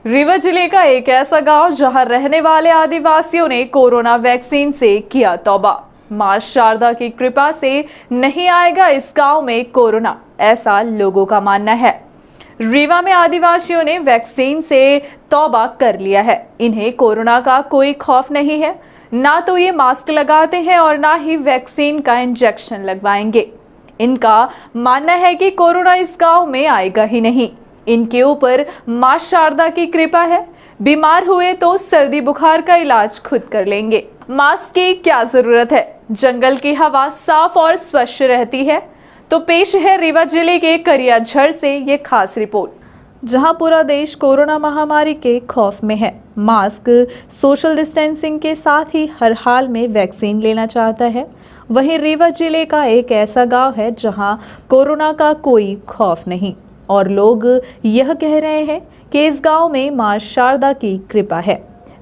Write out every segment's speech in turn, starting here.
रीवा जिले का एक ऐसा गांव जहां रहने वाले आदिवासियों ने कोरोना वैक्सीन से किया तौबा। मां शारदा की कृपा से नहीं आएगा इस गांव में कोरोना, ऐसा लोगों का मानना है। रीवा में आदिवासियों ने वैक्सीन से तौबा कर लिया है। इन्हें कोरोना का कोई खौफ नहीं है। ना तो ये मास्क लगाते हैं और ना ही वैक्सीन का इंजेक्शन लगवाएंगे। इनका मानना है कि कोरोना इस गांव में आएगा ही नहीं। इनके ऊपर मां शारदा की कृपा है। बीमार हुए तो सर्दी बुखार का इलाज खुद कर लेंगे। मास्क की क्या जरूरत है, जंगल की हवा साफ और स्वच्छ रहती है। तो पेश है रीवा जिले के करियाझर से ये खास रिपोर्ट, जहां पूरा देश कोरोना महामारी के खौफ में है। मास्क, सोशल डिस्टेंसिंग के साथ ही हर हाल में वैक्सीन लेना चाहता है। वहीं रीवा जिले का एक ऐसा गांव है जहां कोरोना का कोई खौफ नहीं और लोग यह कह रहे हैं कि इस गांव में मां शारदा की कृपा है।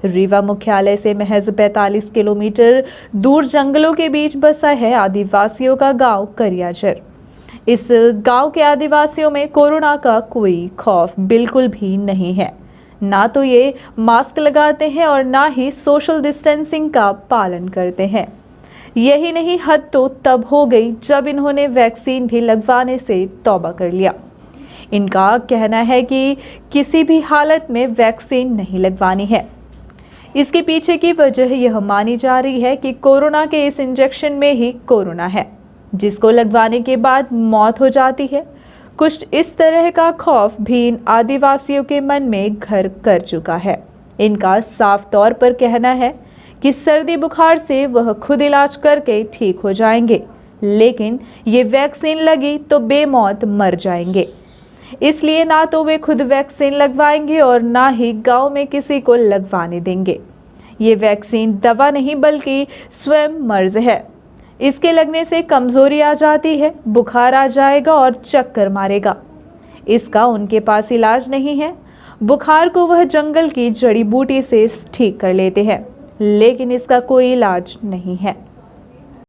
रीवा मुख्यालय से महज 45 किलोमीटर दूर जंगलों के बीच बसा है आदिवासियों का गांव करियाझर। इस गांव के आदिवासियों में कोरोना का कोई खौफ बिल्कुल भी नहीं है। ना तो ये मास्क लगाते हैं और ना ही सोशल डिस्टेंसिंग का पालन करते हैं। यही नहीं, हद तो तब हो गई जब इन्होंने वैक्सीन भी लगवाने से तौबा कर लिया। इनका कहना है कि किसी भी हालत में वैक्सीन नहीं लगवानी है। इसके पीछे की वजह यह मानी जा रही है कि कोरोना के इस इंजेक्शन में ही कोरोना है, जिसको लगवाने के बाद मौत हो जाती है। कुछ इस तरह का खौफ भी इन आदिवासियों के मन में घर कर चुका है। इनका साफ तौर पर कहना है कि सर्दी बुखार से वह खुद इलाज करके ठीक हो जाएंगे, लेकिन ये वैक्सीन लगी तो बेमौत मर जाएंगे। इसलिए ना तो वे खुद वैक्सीन लगवाएंगे और ना ही गांव में किसी को लगवाने देंगे। ये वैक्सीन दवा नहीं बल्कि स्वयं मर्ज है। इसके लगने से कमजोरी आ जाती है, बुखार आ जाएगा और चक्कर मारेगा। इसका उनके पास इलाज नहीं है। बुखार को वह जंगल की जड़ी बूटी से ठीक कर लेते हैं, लेकिन इसका कोई इलाज नहीं है।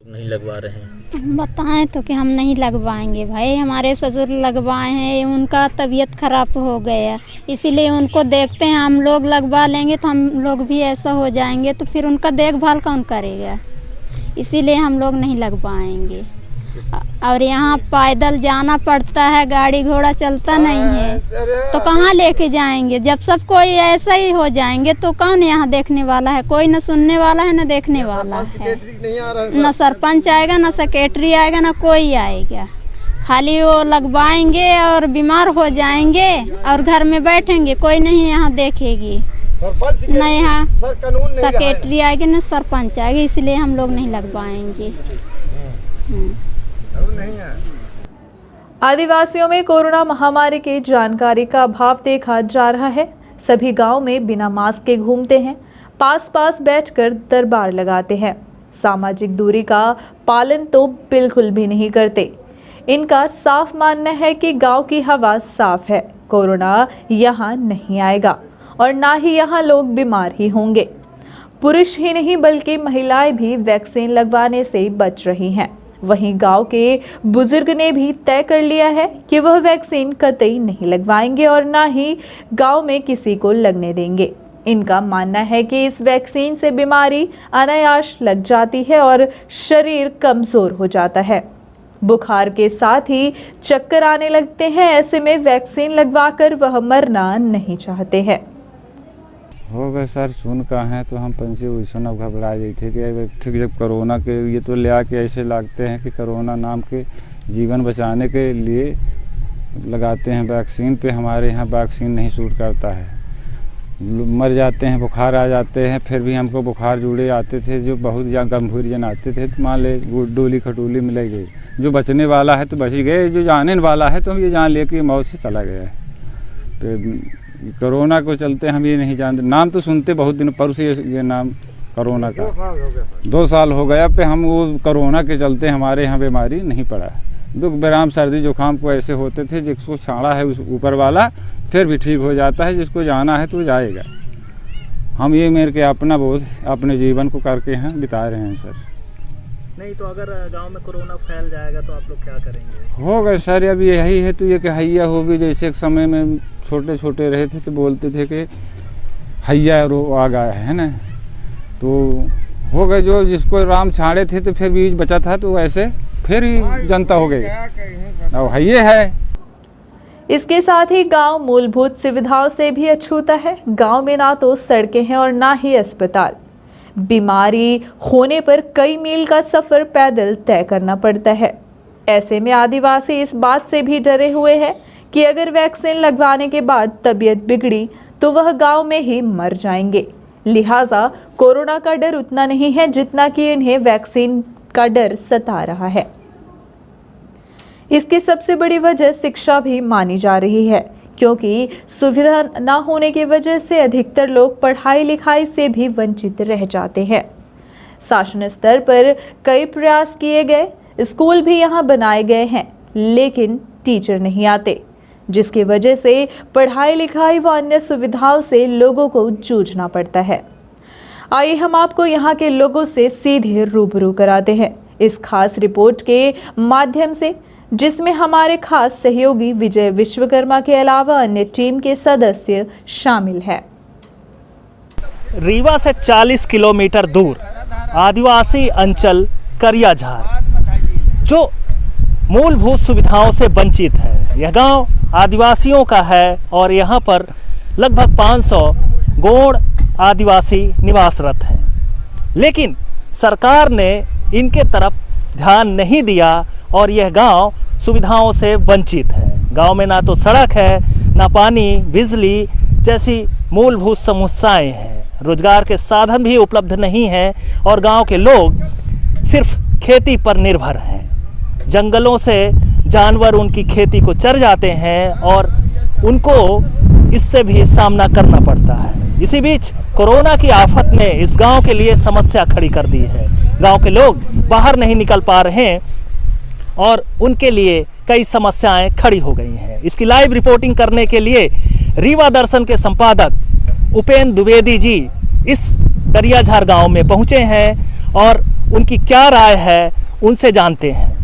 नहीं लगवा रहे हैं। बताएं तो कि हम नहीं लगवाएंगे भाई। हमारे ससुर लगवाए हैं, उनका तबीयत खराब हो गया, इसीलिए उनको देखते हैं। हम लोग लगवा लेंगे तो हम लोग भी ऐसा हो जाएंगे, तो फिर उनका देखभाल कौन करेगा? इसीलिए हम लोग नहीं लगवाएंगे। और यहाँ पैदल जाना पड़ता है, गाड़ी घोड़ा चलता नहीं है, तो कहाँ लेके जाएंगे? जब सब कोई ऐसा ही हो जाएंगे तो कौन यहाँ देखने वाला है? कोई न सुनने वाला है, न देखने वाला है। न सरपंच आएगा, न सेक्रेटरी आएगा, न कोई आएगा। खाली वो लगवाएंगे और बीमार हो जाएंगे और घर में बैठेंगे, कोई नहीं यहाँ देखेगी। न यहाँ सेक्रेटरी आएगी, न सरपंच आएगी। इसलिए हम लोग नहीं लगवाएंगे। आदिवासियों में कोरोना महामारी की जानकारी का अभाव देखा जा रहा है। सभी गांव में बिना मास्क के घूमते हैं, पास पास बैठकर दरबार लगाते हैं। सामाजिक दूरी का पालन तो बिल्कुल भी नहीं करते। इनका साफ मानना है कि गांव की हवा साफ है, कोरोना यहाँ नहीं आएगा और ना ही यहाँ लोग बीमार ही होंगे। पुरुष ही नहीं बल्कि महिलाएं भी वैक्सीन लगवाने से बच रही हैं। वहीं गांव के बुजुर्ग ने भी तय कर लिया है कि वह वैक्सीन कतई नहीं लगवाएंगे और ना ही गांव में किसी को लगने देंगे। इनका मानना है कि इस वैक्सीन से बीमारी अनायास लग जाती है और शरीर कमजोर हो जाता है। बुखार के साथ ही चक्कर आने लगते हैं। ऐसे में वैक्सीन लगवाकर वह मरना नहीं चाहते हैं। हो गए सर, सुन का है तो हम पंछी वैसे न घबरा गए थे कि ठीक जब कोरोना के ये तो ले आके ऐसे लगते हैं कि कोरोना नाम के जीवन बचाने के लिए लगाते हैं वैक्सीन पे। हमारे यहाँ वैक्सीन नहीं सूट करता है, मर जाते हैं, बुखार आ जाते हैं। फिर भी हमको बुखार जुड़े आते थे जो बहुत गंभीर जन आते थे, तो मान ले डोली खटोली में ले गई। जो बचने वाला है तो बच गए, जो जाने वाला है तो हम ये जान ले मौत से चला गया है। तो कोरोना को चलते हम ये नहीं जानते। नाम तो सुनते बहुत दिन पर से ये नाम कोरोना का 2 साल हो गया पे हम वो कोरोना के चलते हमारे यहाँ बीमारी नहीं पड़ा। दुख विराम सर्दी जुकाम को ऐसे होते थे, जिसको छाड़ा है उस ऊपर वाला फिर भी ठीक हो जाता है। जिसको जाना है तो जाएगा। हम ये मेरे के अपना बोध अपने जीवन को करके यहाँ बिता रहे हैं सर। नहीं तो अगर गांव में कोरोना फैल जाएगा तो आप लोग क्या करेंगे? होगा सर, अब यही है तो ये कि हैया होगी। जैसे एक समय में छोटे छोटे रहे थे तो बोलते थे कि हैया आ गया है ना, तो हो गए जो जिसको राम छाड़े थे तो फिर बीज बचा था तो ऐसे फिर ही जनता हो गई। अब हैये है। इसके साथ ही गांव मूलभूत सुविधाओं से भी अछूता है। गांव में ना तो सड़कें हैं और ना ही अस्पताल। बीमारी होने पर कई मील का सफर पैदल तय करना पड़ता है। ऐसे में आदिवासी इस बात से भी डरे हुए हैं कि अगर वैक्सीन लगवाने के बाद तबीयत बिगड़ी तो वह गांव में ही मर जाएंगे। लिहाजा कोरोना का डर उतना नहीं है जितना कि इन्हें वैक्सीन का डर सता रहा है। इसकी सबसे बड़ी वजह शिक्षा भी मानी जा रही है, क्योंकि सुविधा न होने की वजह से अधिकतर लोग पढ़ाई लिखाई से भी वंचित रह जाते हैं। शासन स्तर पर कई प्रयास किए गए, स्कूल भी यहाँ बनाए गए हैं, लेकिन टीचर नहीं आते, जिसकी वजह से पढ़ाई लिखाई व अन्य सुविधाओं से लोगों को जूझना पड़ता है। आइए हम आपको यहाँ के लोगों से सीधे रूबरू कराते हैं इस खास रिपोर्ट के माध्यम से, जिसमें हमारे खास सहयोगी विजय विश्वकर्मा के अलावा अन्य टीम के सदस्य शामिल हैं। रीवा से 40 किलोमीटर दूर आदिवासी अंचल करियाझार जो मूलभूत सुविधाओं से वंचित है। यह गांव आदिवासियों का है और यहाँ पर लगभग 500 गौड़ आदिवासी निवासरत हैं, लेकिन सरकार ने इनके तरफ ध्यान नहीं दिया और यह गांव सुविधाओं से वंचित है। गांव में ना तो सड़क है, ना पानी, बिजली जैसी मूलभूत समस्याएं हैं। रोजगार के साधन भी उपलब्ध नहीं हैं और गांव के लोग सिर्फ खेती पर निर्भर हैं। जंगलों से जानवर उनकी खेती को चर जाते हैं और उनको इससे भी सामना करना पड़ता है। इसी बीच कोरोना की आफत ने इस गांव के लिए समस्या खड़ी कर दी है। गांव के लोग बाहर नहीं निकल पा रहे हैं और उनके लिए कई समस्याएं खड़ी हो गई हैं। इसकी लाइव रिपोर्टिंग करने के लिए रीवा दर्शन के संपादक उपेंद्र द्विवेदी जी इस करियाझार गांव में पहुंचे हैं और उनकी क्या राय है उनसे जानते हैं।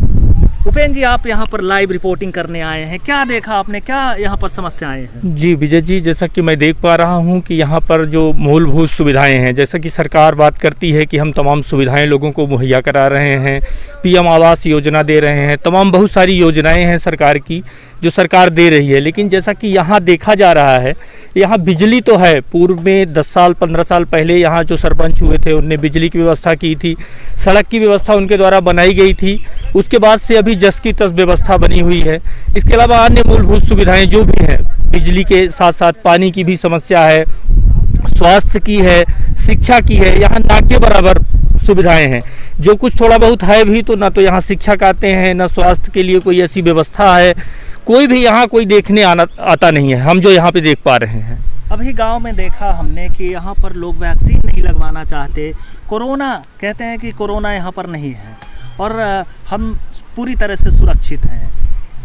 उपेंद्र जी, आप यहाँ पर लाइव रिपोर्टिंग करने आए हैं, क्या देखा आपने, क्या यहाँ पर समस्याएं हैं? जी विजय जी, जैसा कि मैं देख पा रहा हूँ कि यहाँ पर जो मूलभूत सुविधाएं हैं, जैसा कि सरकार बात करती है कि हम तमाम सुविधाएं लोगों को मुहैया करा रहे हैं, पीएम आवास योजना दे रहे हैं, तमाम बहुत सारी योजनाएं हैं सरकार की जो सरकार दे रही है। लेकिन जैसा कि यहाँ देखा जा रहा है, यहाँ बिजली तो है। पूर्व में 10 साल 15 साल पहले यहाँ जो सरपंच हुए थे उनने बिजली की व्यवस्था की थी, सड़क की व्यवस्था उनके द्वारा बनाई गई थी। उसके बाद से अभी जस की तस व्यवस्था बनी हुई है। इसके अलावा अन्य मूलभूत सुविधाएं जो भी हैं, बिजली के साथ साथ पानी की भी समस्या है, स्वास्थ्य की है, शिक्षा की है। यहाँ ना के बराबर सुविधाएं हैं। जो कुछ थोड़ा बहुत है भी तो ना तो यहाँ शिक्षक आते हैं, ना स्वास्थ्य के लिए कोई ऐसी व्यवस्था है। कोई भी यहाँ कोई देखने आता नहीं है, हम जो यहाँ पे देख पा रहे हैं। अभी गांव में देखा हमने कि यहाँ पर लोग वैक्सीन नहीं लगवाना चाहते। कोरोना कहते हैं कि कोरोना यहाँ पर नहीं है और हम पूरी तरह से सुरक्षित हैं।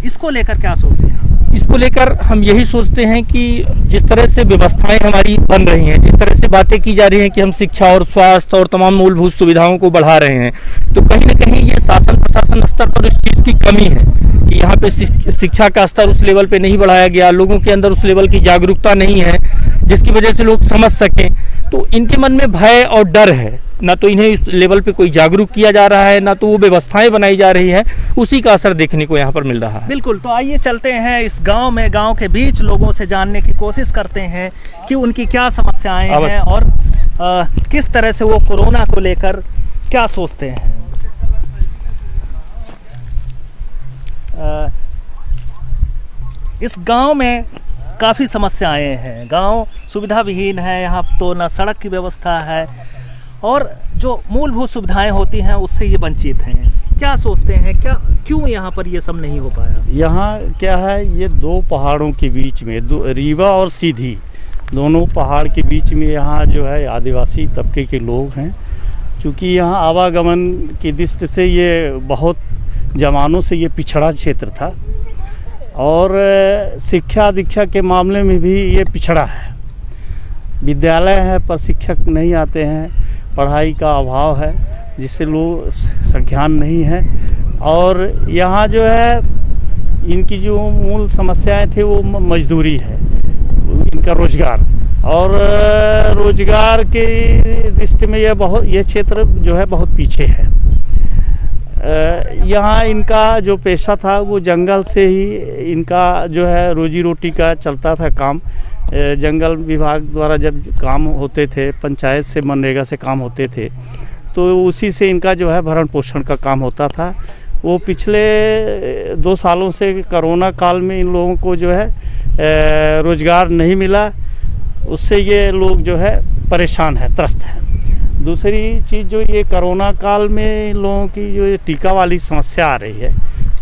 इसको लेकर क्या सोचते हैं? इसको लेकर हम यही सोचते हैं कि जिस तरह से व्यवस्थाएं हमारी बन रही हैं, जिस तरह से बातें की जा रही हैं कि हम शिक्षा और स्वास्थ्य और तमाम मूलभूत सुविधाओं को बढ़ा रहे हैं, तो कहीं ना कहीं ये शासन प्रशासन स्तर पर इस चीज़ की कमी है कि यहाँ पे शिक्षा का स्तर उस लेवल पे नहीं बढ़ाया गया, लोगों के अंदर उस लेवल की जागरूकता नहीं है जिसकी वजह से लोग समझ सकें। तो इनके मन में भय और डर है, ना तो इन्हें इस लेवल पे कोई जागरूक किया जा रहा है, ना तो वो व्यवस्थाएं बनाई जा रही है। उसी का असर देखने को यहाँ पर मिल रहा है। बिल्कुल, तो आइए चलते हैं इस गांव में, गांव के बीच लोगों से जानने की कोशिश करते हैं कि उनकी क्या समस्याएं हैं और किस तरह से वो कोरोना को लेकर क्या सोचते हैं। इस गांव में काफ़ी समस्याएं हैं। गांव सुविधा विहीन है, यहाँ तो ना सड़क की व्यवस्था है और जो मूलभूत सुविधाएं होती हैं उससे ये वंचित हैं। क्या सोचते हैं, क्यों यहाँ पर ये सब नहीं हो पाया? यहाँ क्या है, ये दो पहाड़ों के बीच में, रीवा और सीधी दोनों पहाड़ के बीच में यहाँ जो है आदिवासी तबके के लोग हैं। चूँकि यहाँ आवागमन की दृष्टि से ये बहुत ज़मानों से ये पिछड़ा क्षेत्र था और शिक्षा दीक्षा के मामले में भी ये पिछड़ा है। विद्यालय है पर शिक्षक नहीं आते हैं, पढ़ाई का अभाव है। जिससे लोग संज्ञान नहीं है। और यहाँ जो है इनकी जो मूल समस्याएं थी वो मजदूरी है, इनका रोजगार, और रोजगार के दृष्टि में ये क्षेत्र जो है बहुत पीछे है। यहाँ इनका जो पेशा था वो जंगल से ही इनका जो है रोजी रोटी का चलता था काम। जंगल विभाग द्वारा जब काम होते थे, पंचायत से मनरेगा से काम होते थे, तो उसी से इनका जो है भरण पोषण का काम होता था। वो पिछले 2 सालों से कोरोना काल में इन लोगों को जो है रोज़गार नहीं मिला, उससे ये लोग जो है परेशान है, त्रस्त है। दूसरी चीज़ जो ये कोरोना काल में इन लोगों की जो टीका वाली समस्या आ रही है,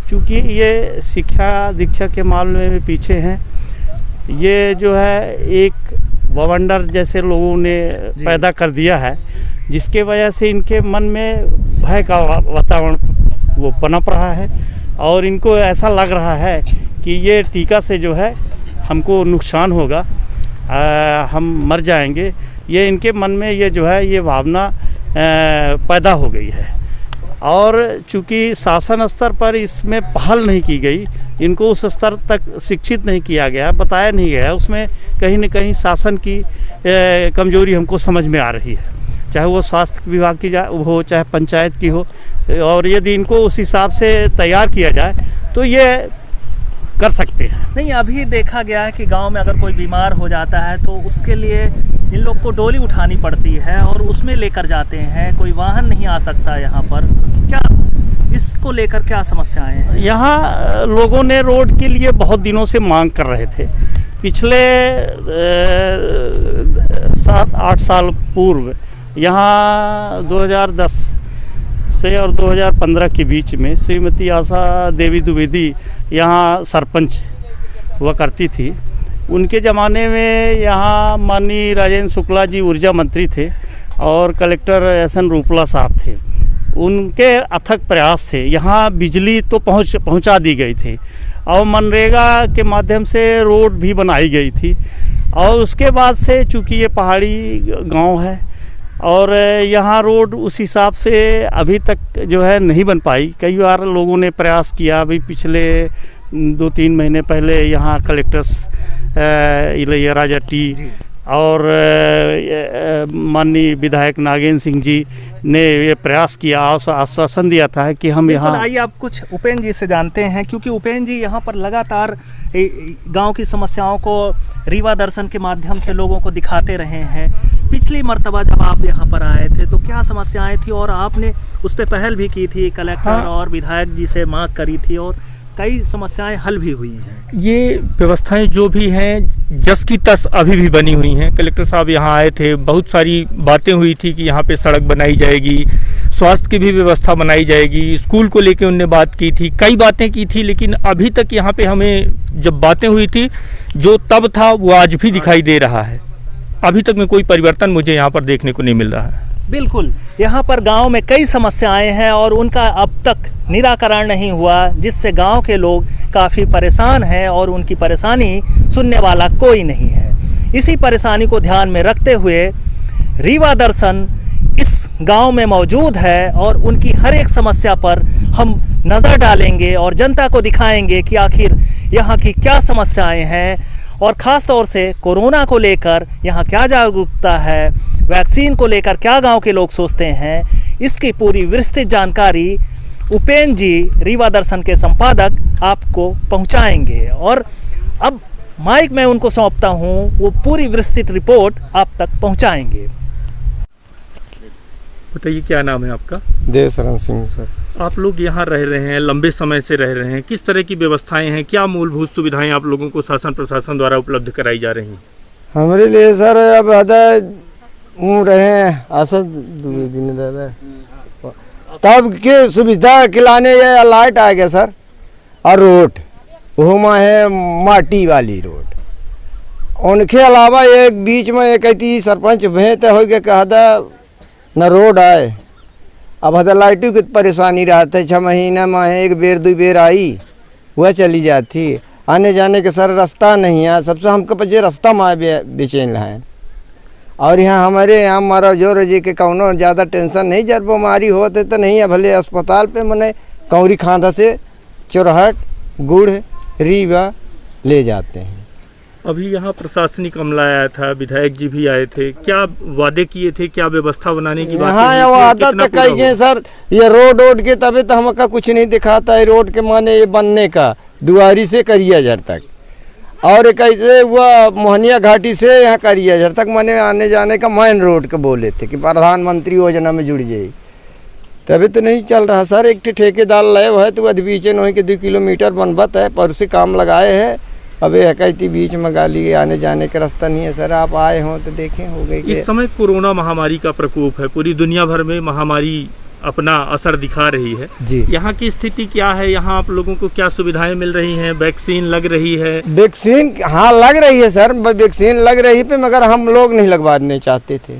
क्योंकि ये शिक्षा दीक्षा के मामले में पीछे हैं। ये जो है एक बवंडर जैसे लोगों ने पैदा कर दिया है, जिसके वजह से इनके मन में भय का वातावरण वो पनप रहा है, और इनको ऐसा लग रहा है कि ये टीका से जो है हमको नुकसान होगा, हम मर जाएंगे। ये इनके मन में ये जो है ये भावना पैदा हो गई है। और चूँकि शासन स्तर पर इसमें पहल नहीं की गई, इनको उस स्तर तक शिक्षित नहीं किया गया, बताया नहीं गया, उसमें कहीं न कहीं शासन की कमजोरी हमको समझ में आ रही है, चाहे वो स्वास्थ्य विभाग की हो, चाहे पंचायत की हो। और यदि इनको उस हिसाब से तैयार किया जाए तो ये कर सकते हैं। नहीं, अभी देखा गया है कि गांव में अगर कोई बीमार हो जाता है तो उसके लिए इन लोग को डोली उठानी पड़ती है और उसमें लेकर जाते हैं, कोई वाहन नहीं आ सकता यहाँ पर। क्या इसको लेकर क्या समस्याएं हैं? यहाँ लोगों ने रोड के लिए बहुत दिनों से मांग कर रहे थे। पिछले 7-8 साल पूर्व यहाँ 2010 से और 2015 के बीच में श्रीमती आशा देवी द्विवेदी यहाँ सरपंच हुआ करती थी। उनके ज़माने में यहाँ माननीय राजेंद्र शुक्ला जी ऊर्जा मंत्री थे और कलेक्टर एस.एन. रूपला साहब थे। उनके अथक प्रयास से यहाँ बिजली तो पहुँचा दी गई थी और मनरेगा के माध्यम से रोड भी बनाई गई थी। और उसके बाद से चूँकि ये पहाड़ी गांव है और यहाँ रोड उस हिसाब से अभी तक जो है नहीं बन पाई। कई बार लोगों ने प्रयास किया। अभी पिछले 2-3 महीने पहले यहाँ कलेक्टर्स इलैया जट्टी और माननीय विधायक नागेंद्र सिंह जी ने ये प्रयास किया, आश्वासन दिया था कि हम यहाँ। आइए आप कुछ उपेंद्र जी से जानते हैं, क्योंकि उपेंद्र जी यहाँ पर लगातार गांव की समस्याओं को रीवा दर्शन के माध्यम से लोगों को दिखाते रहे हैं। पिछली मर्तबा जब आप यहाँ पर आए थे तो क्या समस्याएं थी और आपने उस पर पहल भी की थी, कलेक्टर और विधायक जी से मांग करी थी और कई समस्याएं हल भी हुई हैं। ये व्यवस्थाएं जो भी हैं जस की तस अभी भी बनी हुई हैं। कलेक्टर साहब यहाँ आए थे, बहुत सारी बातें हुई थी कि यहाँ पे सड़क बनाई जाएगी, स्वास्थ्य की भी व्यवस्था बनाई जाएगी, स्कूल को लेके उनने बात की थी, कई बातें की थी। लेकिन अभी तक यहाँ पे हमें जब बातें हुई थी जो तब था वो आज भी दिखाई दे रहा है। अभी तक में कोई परिवर्तन मुझे यहाँ पर देखने को नहीं मिल रहा है। बिल्कुल, यहाँ पर गांव में कई समस्याएं हैं और उनका अब तक निराकरण नहीं हुआ, जिससे गांव के लोग काफ़ी परेशान हैं और उनकी परेशानी सुनने वाला कोई नहीं है। इसी परेशानी को ध्यान में रखते हुए रीवा दर्शन इस गांव में मौजूद है और उनकी हर एक समस्या पर हम नज़र डालेंगे और जनता को दिखाएंगे कि आखिर यहाँ की क्या समस्याएं हैं और ख़ास तौर से कोरोना को लेकर यहाँ क्या जागरूकता है, वैक्सीन को लेकर क्या गांव के लोग सोचते हैं। इसकी पूरी विस्तृत जानकारी उपेंद्र जी रीवा दर्शन के संपादक आपको पहुंचाएंगे और अब माइक मैं उनको सौंपता हूं, वो पूरी विस्तृत रिपोर्ट आप तक पहुंचाएंगे। बताइए क्या नाम है आपका? देवशरण सिंह सर। आप लोग यहाँ रह रहे हैं, लंबे समय से रह रहे हैं, किस तरह की व्यवस्थाएं हैं, क्या मूलभूत सुविधाएं आप लोगों को शासन प्रशासन द्वारा उपलब्ध कराई जा रही हैं? हमारे लिए सर अब रहे आशा दिन दादा तब के सुविधा खिलाने ये लाइट आ गया सर, और रोड वो है माटी वाली रोड। उनके अलावा एक बीच में एक कहती सरपंच भेंत हो गया कहा न रोड आए। अब हद लाइटों की परेशानी रहता है, 6 महीना में 1 बेर 2 बेर आई वह चली जाती। आने जाने के सर रास्ता नहीं है, सबसे हमको बचे रास्ता में बेचैन है। और यहाँ हमारे यहाँ हमारा जोर जी के कौनो ज़्यादा टेंशन नहीं, जब बीमारी होते तो नहीं है भले अस्पताल पे मने कौरी खांदा से चुरहट गुड़ रीवा ले जाते हैं। अभी यहाँ प्रशासनिक अमला आया था, विधायक जी भी आए थे, क्या वादे किए थे, क्या व्यवस्था बनाने की बात हाँ वो आदत तक कही गए सर, ये रोड के तभी तो हमका कुछ नहीं दिखाता है। रोड के माने ये बनने का दुआरी से करियाझर तक, और कैसे हुआ मोहनिया घाटी से यहाँ करियाझर तक माने आने जाने का मेन रोड के बोले थे कि प्रधानमंत्री योजना में जुड़ जाए, तभी तो नहीं चल रहा सर। एक ठेकेदार लय है तो अध बीच नहीं कि 2 किलोमीटर बनबत है, पर उसे काम लगाए है। अबे कहती बीच में गाली आने जाने का रास्ता नहीं है सर, आप आए हो तो देखें हो गई। इस समय कोरोना महामारी का प्रकोप है, पूरी दुनिया भर में महामारी अपना असर दिखा रही है जी। यहाँ की स्थिति क्या है? यहाँ आप लोगों को क्या सुविधाएं मिल रही हैं? वैक्सीन लग रही है? वैक्सीन हाँ लग रही है सर, वैक्सीन लग रही पे, मगर हम लोग नहीं लगवाने चाहते थे।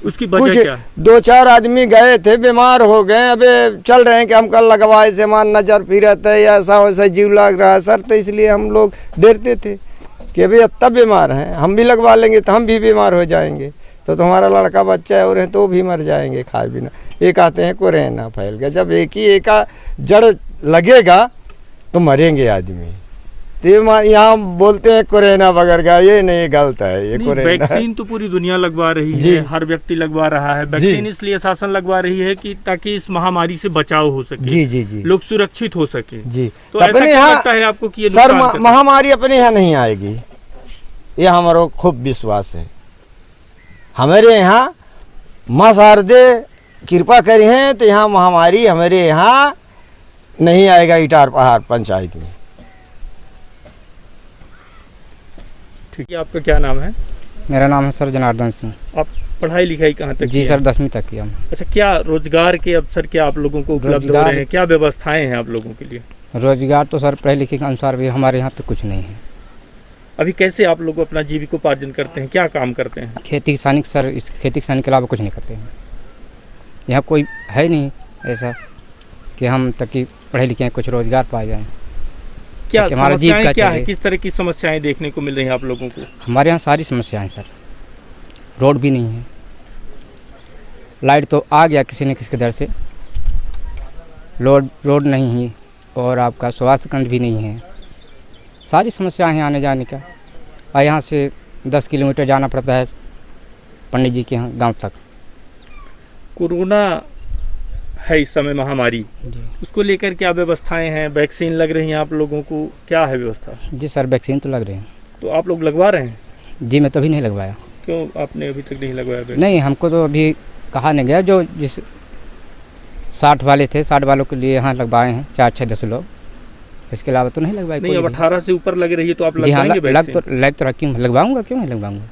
उसकी वजह क्या है? 2-4 आदमी गए थे, बीमार हो गए, अबे चल रहे हैं कि हम कल लगवाए से मान नजर फिरत है या ऐसा वैसा जीव लग रहा है सर, तो इसलिए हम लोग डरते थे कि अभी अब तब बीमार हैं, हम भी लगवा लेंगे तो हम भी बीमार हो जाएंगे, तो तुम्हारा लड़का बच्चा है और है तो भी मर जाएंगे खाए बिना। एक आते हैं कोरोना फैल गया, जब एक ही एक जड़ लगेगा तो मरेंगे आदमी। तो यहाँ बोलते हैं कोरोना बगैर का, ये नहीं गलत है, ये कोरोना। वैक्सीन तो पूरी दुनिया लगवा रही है, हर व्यक्ति लगवा रहा है वैक्सीन, इसलिए शासन लगवा रही है कि ताकि इस महामारी से बचाव हो सके, जी जी जी, लोग सुरक्षित हो सके जी। तो अपने यहाँ लगता है आपको कि ये सर महामारी अपने यहाँ नहीं आएगी, ये हमारा खूब विश्वास है। हमारे यहाँ माँ शारदे कृपा करी हैं तो यहाँ महामारी हमारे यहाँ नहीं आएगा इटार पहाड़ पंचायत में। ठीक है, आपका क्या नाम है? मेरा नाम है सर जनार्दन सिंह। आप पढ़ाई लिखाई कहाँ तक? जी सर 10वीं तक किया। अच्छा, क्या रोजगार के अवसर क्या आप लोगों को उपलब्ध हो रहे हैं? क्या व्यवस्थाएं हैं आप लोगों के लिए? रोजगार तो सर पढ़े लिखे के अनुसार भी हमारे यहाँ पे कुछ नहीं है। अभी कैसे आप लोग अपना जीविकोपार्जन करते हैं, क्या काम करते हैं? खेती किसानी सर, इस खेती किसानी के अलावा कुछ नहीं करते हैं। यहाँ कोई है नहीं ऐसा कि हम तक कि पढ़े लिखे हैं कुछ रोजगार पाए जाएँ। क्या हमारा समस्याएं क्या है? किस तरह की समस्याएं देखने को मिल रही हैं आप लोगों को? हमारे यहाँ सारी समस्याएं सर, रोड भी नहीं है, लाइट तो आ गया किसी न किसी के दर से, रोड नहीं है, और आपका स्वास्थ्य केंद्र भी नहीं है। सारी समस्याएं हैं आने जाने का, और यहाँ से 10 किलोमीटर जाना पड़ता है पंडित जी के यहाँ गाँव तक। कोरोना है इस समय महामारी, उसको लेकर क्या व्यवस्थाएं हैं? वैक्सीन लग रही हैं आप लोगों को, क्या है व्यवस्था? जी सर वैक्सीन तो लग रहे हैं। तो आप लोग लगवा रहे हैं? जी मैं तभी नहीं लगवाया। क्यों आपने अभी तक नहीं लगवाया? नहीं, हमको तो अभी कहा नहीं गया, जो जिस 60 वाले थे 60 वालों के लिए यहाँ लगवाए हैं 4-6-10 लोग, इसके अलावा तो नहीं लगवाए। नहीं, अब 18 से ऊपर लग रही है तो आप जी हाँ लगवाएंगे? लग तो रखी, लगवाऊंगा, क्यों नहीं लगवाऊंगा।